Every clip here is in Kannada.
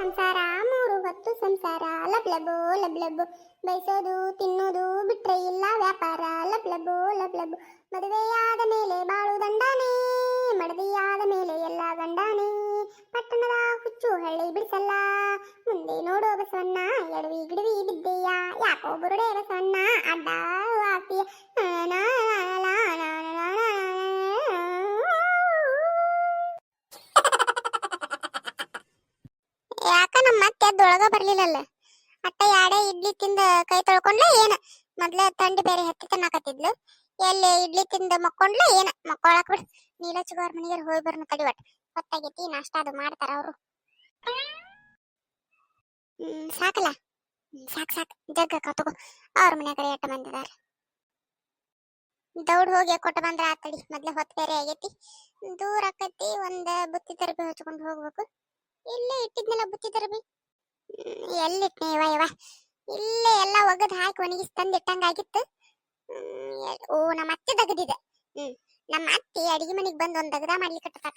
ಸಂಸಾರ ಮೂರು ಹೊತ್ತು ಸಂಸಾರ ಲಬ್ಲಬೋ ಲಬ್ಲಬೋ ಬಯಸೋದು ತಿನ್ನೋದು ಬಿಟ್ರೆ ಇಲ್ಲ ವ್ಯಾಪಾರ ಲಬ್ಲಬೋ ಲಬ್ಲಬೋ ಮದುವೆಯಾದ ಮೇಲೆ ಬಾಳು ದಂಡಾನೆ ಮಡದಿಯಾದ ಮೇಲೆ ಎಲ್ಲ ಗಂಡಾನೆ ಪಟ್ಟಣದ ಹುಚ್ಚು ಹಳ್ಳಿ ಬಿಡಿಸಲ್ಲ ಮುಂದೆ ನೋಡೋ ಬಸವಣ್ಣ ಎಡವಿ ಗಿಡವಿ ಬಿದ್ದೆಯ ಯಾಕೋ ಬುರುಡೆ ಬಸವಣ್ಣ ಅಡ್ಡ ಆಗ್ತೀಯ ಯಾಕ ನಮ್ಮ ಮತ್ತೆ ಅದ್ದೊಳಗ ಬರ್ಲಿಲ್ಲಲ್ಲ ಅಟ್ಟ ಯಾಡೆ ಇಡ್ಲಿ ತಿಂದ ಕೈ ತೊಳ್ಕೊಂಡ್ಲ ಏನ ಮೊದ್ಲ ತಂಡಿ ಬೇರೆ ಹತ್ತಿ ತಿನ್ನಾಕತ್ತಿದ್ಲು ಎಲ್ಲಿ ಇಡ್ಲಿ ತಿಂದ ಮಕ್ಕೊಂಡ್ಲ ಏನ ಮಕ್ಕೊಳಕ್ ಬಿಡ್ ನೀಲಚ್ಚುಗಾರ್ ಮನೆಗೆ ಹೋಗಿ ಬರ್ನ ತಡಿ ಒಟ್ ಹೊತ್ತಾಗೈತಿ ನಾಷ್ಟ ಅದು ಮಾಡ್ತಾರ ಅವರು ಸಾಕಲ್ಲ ಸಾಕ್ ಸಾಕ್ ಜಗ್ಗ ತಗೋ ಅವ್ರ ಮನೆ ಕಡೆ ಎಟ್ಟ ಬಂದಿದಾರ ದೌಡ್ ಹೋಗಿ ಕೊಟ್ಟ ಬಂದ್ರ ಆತಡಿ ಮೊದ್ಲ ಹೊತ್ತು ಬೇರೆ ಆಗೈತಿ ದೂರ ಆಕತಿ ಒಂದ ಬುತ್ತಿ ತರಬಿ ಹಚ್ಕೊಂಡು ಹೋಗ್ಬೇಕು ಇಲ್ಲೇ ಇಟ್ಟಿದ್ನಲ್ಲ ಬುತ್ತಿ ತರಬಿ ಎಲ್ಲಿಟ್ನಿ ಇವ ಇಲ್ಲೇ ಎಲ್ಲ ಒಗದ್ ಹಾಕಿ ಒಣಗಿಸಿ ತಂದು ಇಟ್ಟಂಗಾಗಿತ್ತು ಓ ನಮ್ಮ ಅತ್ತೆ ದಗದಿದೆ ನಮ್ಮ ಅತ್ತೆ ಅಡಿಗೆ ಮನೆಗೆ ಬಂದು ಒಂದ್ ದಗದ ಮಾಡ್ಲಿಕ್ಕೆ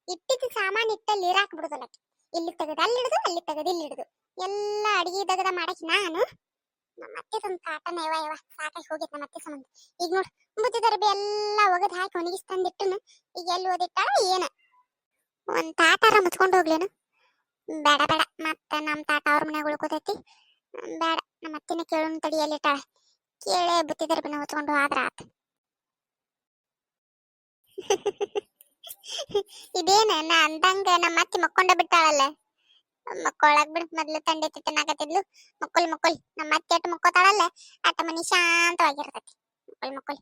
ಇಟ್ಟಿದ್ದ ಸಾಮಾನು ಇಟ್ಟಲ್ಲಿ ಇರಾಕ್ ಬಿಡುದಲ್ಲ ಇಲ್ಲಿ ತೆಗದ ಅಲ್ಲಿ ಹಿಡಿದು ಅಲ್ಲಿ ತೆಗದ ಇಲ್ಲಿ ಹಿಡಿದು ಎಲ್ಲ ಅಡಿಗೆ ದಗದ ಮಾಡಕ್ ನಾನು ನಮ್ಮ ಅತ್ತೆ ತಂದು ಕಾಟನ ಇವ ಸಾಕಾಗಿ ಹೋಗಿತ್ತು ನಮ್ಮ ಅತ್ತೆ ಸಂಬಂಧ ಈಗ ನೋಡ್ ಬುತ್ತಿ ತರಬಿ ಎಲ್ಲ ಒಗದ್ ಹಾಕಿ ಒಣಗಿಸಿ ತಂದಿಟ್ಟನು ಈಗ ಎಲ್ಲಿ ಓದಿಟ್ಟಾಳ ಏನ ಒಂದ್ ತಾಟಾರ ಮುಚ್ಕೊಂಡು ಹೋಗ್ಲೇನು ಬೇಡ ಬೇಡ ಮತ್ತ ನಮ್ ತಾಟ ಅವ್ರ ಮನ್ಯಾಗ ಉಳ್ಕೋತೈತಿ ಬೇಡ ನಮ್ಮ ಅತ್ತಿನ ಕೇಳೋನ್ ತಡಿ ಎಲ್ಲಿಟ್ಟಾಳ ಕೇಳೆ ಬುತ್ತಿ ತರಬಿನ ಹೊಚ್ಕೊಂಡು ಆದ್ರ ಆತ ಇದೇನ ನಾ ಅಂದಂಗ ನಮ್ಮ ಅತ್ತಿ ಮಕ್ಕೊಂಡ ಬಿಟ್ಟಾಳಲ್ಲ ಮಕ್ಕೊಳಕ್ ಬಿಡ್ ಮೊದ್ಲು ತಂಡೆ ತಿನ್ನಕತ್ತಿದ್ಲು ಮಕ್ಕಳು ನಮ್ಮ ಅತ್ತೆ ಅಟ್ಟು ಮಕ್ಕೋತಾಳಲ್ಲ ಅಟ್ಟ ಮನಿ ಶಾಂತವಾಗಿರ್ತೈತಿ ಮಕ್ಕಳು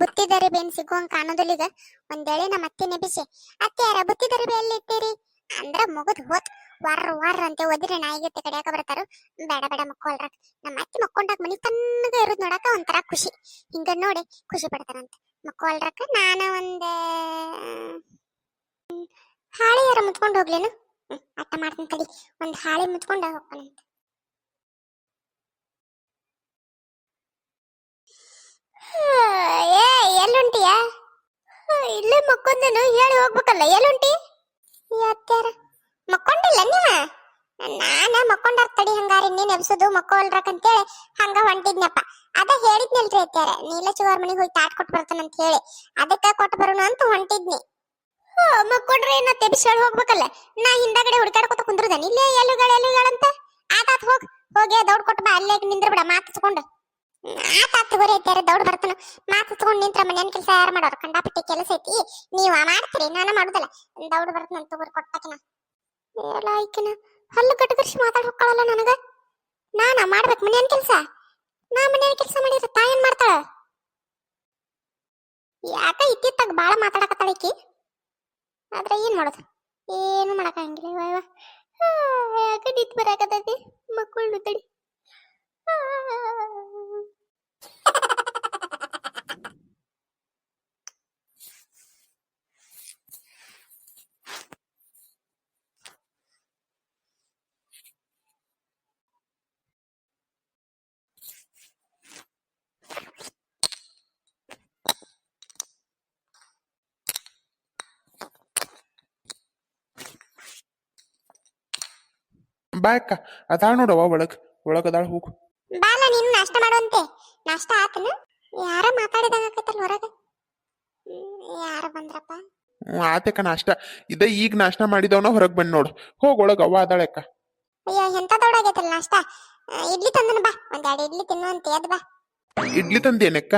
ಬುತ್ತಿ ದರಿಬಿ ಏನ್ ಸಿಗುವಂಗ ಕಾಣೋದಿಲ್ಲ ಈಗ ಒಂದೇಳೆ ನಮ್ಮ ಅತ್ತೆ ನೆಬಿಸಿ ಅತ್ತೆ ಯಾರ ಬುತ್ತಿ ದರಿಬಿ ಎಲ್ಲಿ ಇಟ್ಟಿರಿ ಅಂದ್ರ ಮುಗದ್ ಹೋತ್ ವಾರ ಅಂತ ಒದಿರಿ ನಾಯಿಗತ್ತೆ ಕಡಿಯಾಕ ಬರ್ತಾರ ಬೇಡ ಬೇಡ ಮಕ್ಕೊಳ್ರ ನಮ್ಮ ಅತ್ತೆ ಮಕ್ಕೊಂಡಾಗ ಮನಿ ತನ್ನಗ ಇರೋದ್ ನೋಡಾಕ ಒಂಥರ ಖುಷಿ ಹಿಂಗ ನೋಡಿ ಖುಷಿ ಪಡ್ತಾರಂತ ಮಕ್ಕೊಳ್ರಕ್ಕ ನಾನ ಒಂದ ಹಾಳೆ ಯಾರ ಮುಚ್ಕೊಂಡು ಹೋಗ್ಲೇನು ಅಟ್ಟ ಮಾಡ್ತೀನಿ ತಡಿ ಒಂದ್ ಹಾಳೆ ಮುಚ್ಕೊಂಡ ಹೋಗ್ತಾನಂತ ಏ ಎಲ್ಲುಂಟಿಯ ಇಲ್ಲೇ ಮಕ್ಕೊಂದೇನು ಹೇಳಿ ಹೋಗ್ಬೇಕಲ್ಲ ಎಲ್ಲುಂಟಿ ಅತ್ಯಾರ ಮಕ್ಕೊಂಡಿಲ್ಲ ನೀವ ನಾನ ಮಕ್ಕೊಂಡಾರ ತಡಿ ಹಂಗಾರಿ ನೀನ್ ಎಬ್ಸೋದು ಮಕ್ಕೊಳ್ರಕಂತೇಳಿ ಹಂಗ ಹೊಂಟಿದ್ನಪ್ಪ ಅದ ಹೇಳಿದ್ನಲ್ರಿ ಅತ್ಯಾರ ನೀಲಚ್ಚುಗಾರ್ ಮನಿಗೆ ಹೋಗಿ ತಾಟ್ ಕೊಟ್ಟು ಬರ್ತಾನಂತ ಹೇಳಿ ಅದಕ್ಕ ಕೊಟ್ಟು ಬರೋಣ ಅಂತ ಹೊಂಟಿದ್ನಿ ಮಕ್ಕೊಂಡ್ರೆ ಏನ ತೆಬಿಸಿ ಹೇಳಿ ಹೋಗ್ಬೇಕಲ್ಲ ನಾ ಹಿಂದಗಡೆ ಹುಡುಕಾಡ್ಕೊತ ಕುಂದ್ರದನ್ ಇಲ್ಲೇ ಎಲ್ಲುಗಳಂತ ಆತಾತ್ ಹೋಗಿ ದೌಡ್ ಕೊಟ್ಟು ಬಾ ಅಲ್ಲೇ ನಿಂದ್ರ ಬಿಡ ಮಾತಾಡ್ಸ್ಕೊಂಡು ಆತಾತ್ ಬರೀ ಐತಾರ ದೌಡ್ ಬರ್ತಾನ ಮಾತಾಡ್ಸ್ಕೊಂಡು ನಿಂತ್ರ ಮನೇನ್ ಕೆಲಸ ಯಾರು ಮಾಡೋರು ಕಂಡಾಪಟ್ಟಿ ಕೆಲಸ ಐತಿ ನೀವ ಮಾಡ್ತೀರಿ ನಾನ ಮಾಡುದಲ್ಲ ದೌಡ್ ಬರ್ತಾನ ತಗೋರಿ ಕೊಟ್ಟಾಕಿನ ಎಲ್ಲ ಆಯ್ಕಿನ ಹಲ್ಲು ಕಟ್ಟಗರ್ಸಿ ಮಾತಾಡ್ ಹೋಗ್ಕೊಳ್ಳಲ್ಲ ನನಗ ನಾನ ಮಾಡ್ಬೇಕು ಮನೇನ್ ಕೆಲಸ ನಾ ಮನೇನ್ ಕೆಲಸ ಮಾಡಿದ್ರೆ ತಾಯೇನ್ ಮಾಡ್ತಾಳ ಯಾಕ ಇತ್ತಿತ್ತಾಗ ಬಾಳ ಮಾತಾಡಕತ್ತಾಳಿಕಿ ಆದ್ರೆ ಏನ್ ಮಾಡೋದು ಏನು ಮಾಡಕ್ಕಾಗಿಲ್ಲ ಇವ ಯಾಕ ನಿಂತ್ ಬರಾಕತ್ತೈತಿ ಮಕ್ಕಳು ತಡಿ ಬಾ ಅಕ್ಕ ಅದಾಳ ನೋಡವ ಒಳಗದಾಳ ಹೋಗು ಬಾಲ ನೀನು ನಾಷ್ಟ ಮಾಡುವಂತೆ ನಾಷ್ಟ ಆತನ ಯಾರ ಮಾತಾಡಿದಾಗ ಆಕತ್ತಲ್ಲ ಹೊರಗೆ ಯಾರ ಬಂದ್ರಪ್ಪ ಆತಕ್ಕ ನಾಷ್ಟ ಇದ ಈಗ ನಾಷ್ಟ ಮಾಡಿದವನ ಹೊರಗ್ ಬಂದ್ ನೋಡು ಹೋಗ್ ಒಳಗ ಅವ್ವ ಅದಾಳಕ್ಕ ಅಯ್ಯೋ ಎಂತ ದೊಡ್ಡಾಗೈತಲ್ಲ ನಾಷ್ಟ ಇಡ್ಲಿ ತಂದನ ಬಾ ಒಂದೆರಡು ಇಡ್ಲಿ ತಿನ್ನುವಂತೆ ಅದ್ ಬಾ ಇಡ್ಲಿ ತಂದೇನಕ್ಕ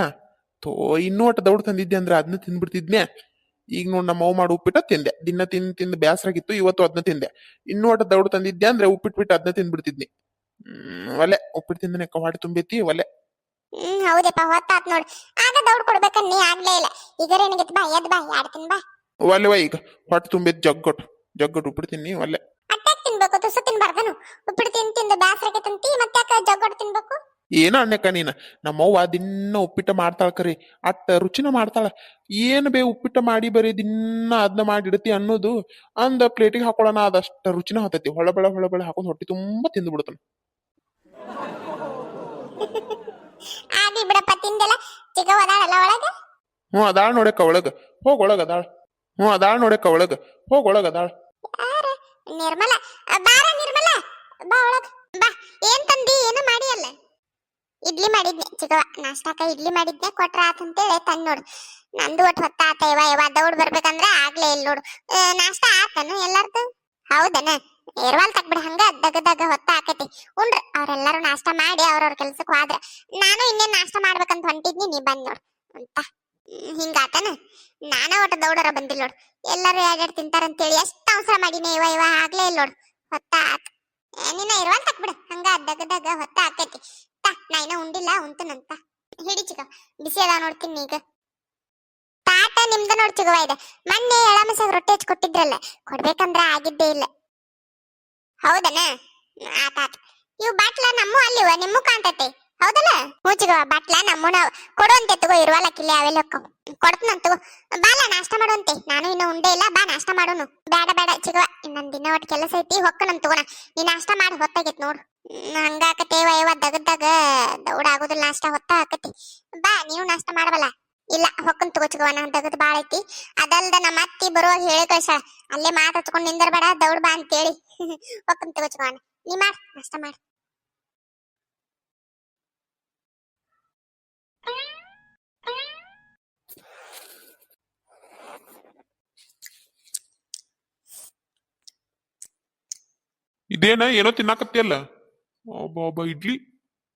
ತೋ ಇನ್ನೂ ಒಟ್ಟು ದೌಡ್ ತಂದಿದ್ದೆ ಅಂದ್ರೆ ಅದನ್ನ ತಿಂದ್ಬಿಡ್ತಿದ್ನೆ ಈಗ ನೋಡ್ ನಮ್ಮ ಅವ್ ಮಾಡಿ ಉಪ್ಪಿಟ್ಟ ತಿಂದೆ ದಿನ ತಿಂದು ಬ್ಯಾಸರಾಗಿತ್ತು ಇವತ್ತು ಅದನ್ನ ತಿಂದೆ ಇನ್ನೂ ಒಟ್ಟು ದೌಡ್ ತಂದಿದ್ದೆ ಅಂದ್ರೆ ಉಪ್ಪಿಟ್ಟು ಅದನ್ನ ತಿಂದ್ಬಿಡ್ತಿದ್ನಿ ಒಲೆ ಉಪ್ಪಿಟ್ಟು ತಿಂದನಕ್ಕ ಹೊಟ್ಟೆ ತುಂಬೈತಿ ಒಲೆ ಹೌದಪ್ಪ ಹೊತ್ತಾತ್ ನೋಡು ಆಗ ದೌಡ್ ಕೊಡ್ಬೇಕನ್ನ ನೀ ಆಗ್ಲೇ ಇಲ್ಲ ಈಗರೇನಿಗೆ ಬಾ ಎದ್ ಬಾ ಯಾಡ್ ತಿನ್ ಬಾ ಒಲ್ಲೆವ ಈಗ ಹೊಟ್ಟೆ ತುಂಬೈತಿ ಜಗ್ಗೊಟ್ಟು ಉಪ್ಪಿಟ್ಟು ತಿನ್ನಿ ಒಲ್ಲೆ ಅಟ್ಟಾಕ್ ತಿನ್ಬೇಕು ತುಸು ತಿನ್ಬಾರ್ದನು ಉಪ್ಪಿಟ್ಟು ತಿಂದು ಬ್ಯಾಸರಾಗೈತಂತಿ ಮತ್ತೆ ಯಾಕೆ ಜಗ್ಗೊಟ್ಟು ತಿನ್ಬೇಕು ಏನ ಅನ್ನಕ್ಕ ನೀನ ನಮ್ಮವ್ವ ದಿನ ಉಪ್ಪಿಟ್ಟ ಮಾಡ್ತಾಳ ಕರಿ ಅಟ್ಟ ರುಚಿನ ಮಾಡ್ತಾಳ ಏನ್ ಬೇ ಉಪ್ಪಿಟ್ಟ ಮಾಡಿ ಬರೀ ದಿನ ಅದನ್ನ ಮಾಡಿಡ್ತಿ ಅನ್ನೋದು ಅಂದ ಪ್ಲೇಟಿಗೆ ಹಾಕೊಳ್ಳೋಣ ಅದಷ್ಟ ರುಚಿನ ಹತ್ತೈತಿ ಹೊಳಬಳ ಹಾಕೊಂಡ್ ಹೊಟ್ಟಿ ತುಂಬಾ ತಿಂದು ಬಿಡ್ತಾನ ಆಗಿ ಬಿಡಪ್ಪ ತಿಂದೆಲ್ಲ ಚಿಗವದಾಳಲ್ಲ ಒಳಗೆ ಅದಾಳ ನೋಡಕ್ಕ ಒಳಗ ಹೋಗ್ ಒಳಗ ಅದಾಳ ಅದಾಳ ನೋಡಕ್ಕ ಒಳಗ ಹೋಗ್ ಒಳಗ ಅದಾಳ ಯಾರ ನಿರ್ಮಲ ಬಾರ ನಿರ್ಮಲ, ಬಾ ಒಳಗ್ ಬಾ. ಏನ್ ತಂದಿ? ಏನು ಮಾಡಿ ಅಲ್ಲ? ಇಡ್ಲಿ ಮಾಡಿದ್ನೆ ಚಿಗವ, ನಾಷ್ಟಾಕ ಇಡ್ಲಿ ಮಾಡಿದ್ನೆ, ಕೊಟ್ರ ಆತಂತೇಳಿ ತಂದ್ ನೋಡು. ನಂದು ಒಟ್ಟು ಹೊತ್ತ ಆತ ಯವ ದೌಡ್ ಬರ್ಬೇಕಂದ್ರ ಆಗ್ಲೇ ಇಲ್ಲ ನೋಡು. ನಾಷ್ಟಾ ಆತನು ಎಲ್ಲಾರ್ದು? ಹೌದನ? ಏರ್ವಾಲ್ ತಕ್ಬಿಡ, ಹಂಗ ದಗದಾಗ ಹೊತ್ತ ಆಕತಿ. ಉಂಡ್ರ ಅವ್ರೆಲ್ಲಾರು ನಾಷ್ಟಾ ಮಾಡಿ ಅವ್ರವ್ರ ಕೆಲ್ಸಕ್ ಹೋದ್ರ ನಾನು ಇನ್ನೇನ್ ನಾಷ್ಟಾ ಮಾಡ್ಬೇಕಂತ ಹೊಂಟಿದ್ನಿ, ನೀ ಬಂದ್ ನೋಡು ಅಂತ. ಹಿಂಗಾತನ? ನಾನ ಒಟ್ಟು ದೌಡರ ಬಂದಿಲ್ಲ ನೋಡು. ಎಲ್ಲಾರು ಎರಡೆರಡು ತಿಂತಾರಂತೇಳಿ ಎಷ್ಟ್ ಅವಸರ ಮಾಡಿನಿ ಇವ ಆಗ್ಲೇ ಇಲ್ಲ ನೋಡು, ಹೊತ್ತ ಆತ. ನಿನ್ನ ಇರ್ವಾಲ್ ತಕ್ಬಿಡ, ಹಂಗ ದಗದಾಗ ಹೊತ್ತ ಆಕತಿ. ನಾ ಇನ್ನ ಉಂಡಿಲ್ಲ, ಉಂಟನಂತ. ಹಿಡಿ ಚಿಗ, ಬಿಸಿ ಅದ ನೋಡ್ತೀನಿ ಈಗ. ತಾಟ ನಿಮ್ದ ನೋಡ್ ಚಿಗವ ಇದೆ. ಮೊನ್ನೆ ಎಳಮಸಾಗ ರೊಟ್ಟಿ ಹಚ್ಚಿ ಕೊಟ್ಟಿದ್ರಲ್ಲ, ಕೊಡ್ಬೇಕಂದ್ರ ಆಗಿದ್ದೇ ಇಲ್ಲ. ಹೌದನ? ಆತಾತ. ಇವು ಬಾಟ್ಲ ನಮ್ಮ ಅಲ್ಲಿವ, ನಿಮ್ಮೂ ಕಾಣ್ತೈತೆ ಹೌದಲ್ಲ? ಮೂಚಿಗವ ಬಾಟ್ಲ ನಮ್ಮನ ಕೊಡುವಂತೆ ತಗೋ, ಇರುವಲ್ಲಕ್ಕಿಲ್ಲ ಅವೆಲ್ಲ ಕೊಡ್ತನಂತ ತಗೋ. ಬಾಲ ನಾಷ್ಟ ಮಾಡುವಂತೆ, ನಾನು ಇನ್ನು ಉಂಡೆ ಇಲ್ಲ, ಬಾ ನಾಷ್ಟ ಮಾಡೋನು. ಬೇಡ ಬೇಡ ಚಿಗವ, ಇನ್ನೊಂದ್ ದಿನ ಒಟ್ಟು ಕೆಲಸ ಐತಿ, ಹೊಕ್ಕನಂತ ತಗೋಣ. ನೀ ನಾಷ್ಟ ಮಾಡಿ ಹೊತ್ತಾಗೈತಿ ನೋಡು. ಹಂಗಾಕತೇವ ದಗದಾಗ ದೌಡ ಆಗುದಿಲ್ಲ, ನಾಷ್ಟ ಹೊತ್ತ ಆಕತಿ. ಬಾ ನೀವು ನಾಷ್ಟ ಮಾಡಬಲ್ಲ. ಇಲ್ಲ ಹೊಕ್ಕನ್ ತಗೋ ಚಿಗವ, ನಾ ದಗದ್ ಬಾಳ ಐತಿ. ಅದಲ್ದ ನಮ್ಮ ಅತ್ತಿ ಬರುವಾಗ ಹೇಳಿ ಕಳ್ಸಾಳ, ಅಲ್ಲೇ ಮಾತ್ ಹಚ್ಕೊಂಡ್ ನಿಂದರ್ಬೇಡ, ದೌಡ್ ಬಾ ಅಂತೇಳಿ. ಹೊಕ್ಕನ್ ತಗೋ ಚಿಗವ, ನೀ ಮಾಡ್ ನಾಷ್ಟ ಮಾಡ್. ಇದೇನ ಏನೋ ತಿನ್ನಾಕತ್ತಿಯಲ್ಲ? ಒಬ್ಬ ಇಡ್ಲಿ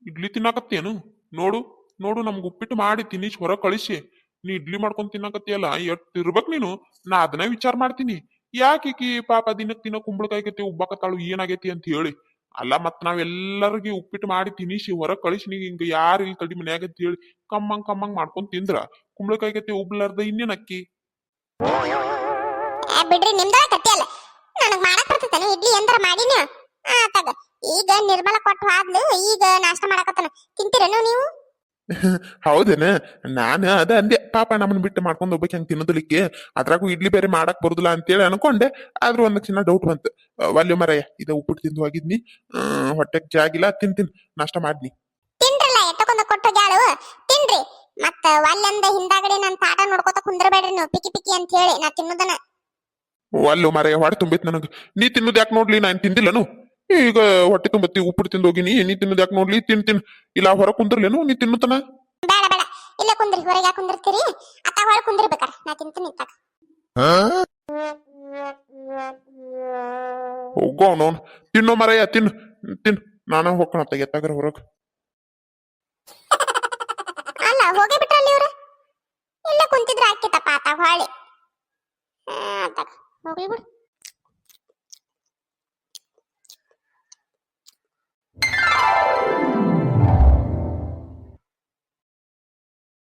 ಇಡ್ಲಿ ತಿನ್ನಾಕತ್ತೇನು? ನೋಡು ನೋಡು, ನಮ್ಗೆ ಉಪ್ಪಿಟ್ಟು ಮಾಡಿ ತಿನ್ನಿಸ್ ಹೊರ ಕಳಿಸಿ ನೀ ಇಡ್ಲಿ ಮಾಡ್ಕೊಂಡ್ ತಿನ್ನಾಕತ್ತಿಯಲ್ಲ, ಎಷ್ಟ್ ಇರ್ಬೇಕ್ ನೀನು. ನಾ ಅದನ್ನ ವಿಚಾರ ಮಾಡ್ತೀನಿ, ಯಾಕೀಕಿ ಪಾಪ ದಿನಕ್ ದಿನ ಕುಂಬಳಕಾಯ್ಕತಿ ಉಬ್ಬಾಕತ್ತಾಳು, ಏನಾಗೈತಿ ಅಂತ ಹೇಳಿ. ಅಲ್ಲ ಮತ್ ನಾವೆಲ್ಲರಿಗೆ ಉಪ್ಪಿಟ್ಟು ಮಾಡಿ ತಿನ್ನಿಸಿ ಹೊರ ಕಳಿಸಿ, ನೀ ಹಿಂಗ ಯಾರು ಇಲ್ಲಿ ತಡಿ ಮನ್ಯಾಗ ಅಂತ ಹೇಳಿ ಕಮ್ಮಂಗ್ ಮಾಡ್ಕೊಂಡ್ ತಿಂದ್ರ ಕುಂಬಳಕಾಯ್ಕತಿ ಉಬ್ಲಾರ್ದ ಇನ್ನೇನ್ ಅಕ್ಕಿ? ಬಿಡ್ರಿ, ನಿಮ್ದ ಕಟ್ಟಿ ಅಲ್ಲ, ನನಗ್ ಮಾಡಕ್ ಬರ್ತೈತಾನೆ ಇಡ್ಲಿ ಎಂದ್ರ ಮಾಡಿನ. ತಗ, ಈಗ ನಿರ್ಮಲ ಕೊಟ್ಟು ಆದ್ಲು, ಈಗ ನಾಷ್ಟ ಮಾಡಕತ್ತಾನ, ತಿಂತೀರೇನು ನೀವು? ಹೌದೇನ? ನಾನ ಅದ ಅಂದೆ, ಪಾಪ ನಮ್ಮನ್ ಬಿಟ್ಟು ಮಾಡ್ಕೊಂಡ್ ಹೋಗ್ಬೇಕು ಹೆಂಗ್ ತಿನ್ನೋದಲಿಕ್ಕೆ, ಅದ್ರಾಗೂ ಇಡ್ಲಿ ಬೇರೆ ಮಾಡಕ್ ಬರುದಿಲ್ಲ ಅಂತೇಳಿ ಅನ್ಕೊಂಡೆ. ಆದ್ರೂ ಒಂದ್ ಕ್ಷಣ ಡೌಟ್ ಬಂತು. ವಲ್ಯ ಮರಯ್ಯ, ಇದ ಉಪ್ಪಿಟ್ಟು ತಿಂದು ಹೋಗಿದ್ನಿ, ಹೊಟ್ಟೆಗ್ ಜಾಗಿಲ್ಲ, ತಿನ್ ನಾಷ್ಟ ಮಾಡ್ನಿ. ತಿನ್ರಲ್ಲ, ಎಟ್ಟಕೊಂದ ಕೊಟ್ಟು ಗ್ಯಾಳು ತಿನ್ರಿ. ಮತ್ತ ಒಲ್ಲಂದ ಹಿಂದಾಗಡೆ ನನ್ ತಾಟ ನೋಡ್ಕೊತ ಕುಂದ್ರಬೇಡ್ರಿ ನೀವು, ಪಿಕಿ ಪಿಕಿ ಅಂತ ಹೇಳಿ ನಾ ತಿನ್ನುದನ. ವಲ್ಯ ಮರಯ್ಯ, ಹೊಟ್ಟೆ ತುಂಬಿತ್ ನನಗ್. ನೀ ತಿನ್ನೋದ್ ಯಾಕೆ ನೋಡ್ಲಿ, ನಾನ್ ತಿಂದಿಲ್ಲನು? ಈಗ ಹೊಟ್ಟೆ ತುಂಬತ್ತಿ ಉಪ್ಪಿಟ್ಟು ತಿಂದು ಹೋಗಿನಿ, ನೀ ತಿನ್ನೋದ್ ಯಾಕೆ ನೋಡ್ಲಿ? ತಿನ್ ಇಲ್ಲ ಹೊರ ಕುಂದ್ರಲೇನು ನೀ ತಿನ್ನುತ್ತನ? ಬೇಡ ಬೇಡ, ಇಲ್ಲ ಕುಂದ್ರಿ, ಹೊರಗೆ ಕುಂದಿರ್ತೀರಿ. ಅತ್ತ ಹೊರ ಕುಂದಿರ್ಬೇಕಾರ, ನಾ ತಿಂತೀನಿ ನಿಂತಾಗ. ಹೋಗೋ ನೋನ್, ತಿನ್ನೋ ಮರಯ್ಯ, ತಿನ್ ನಾನು ಹೋಗ್ಕಣತ್ತ ಎತ್ತಾಗ್ರ ಹೊರಗ್. ಅಲ್ಲ ಹೋಗೇ ಬಿಟ್ರಲ್ಲಿ ಇವ್ರು, ಇಲ್ಲ ಕುಂತಿದ್ರ ಆಕಿತಪ್ಪ ಆತ ಹೊಳ್ಳಿ. ಹೋಗ್ಲಿ ಬಿಡು.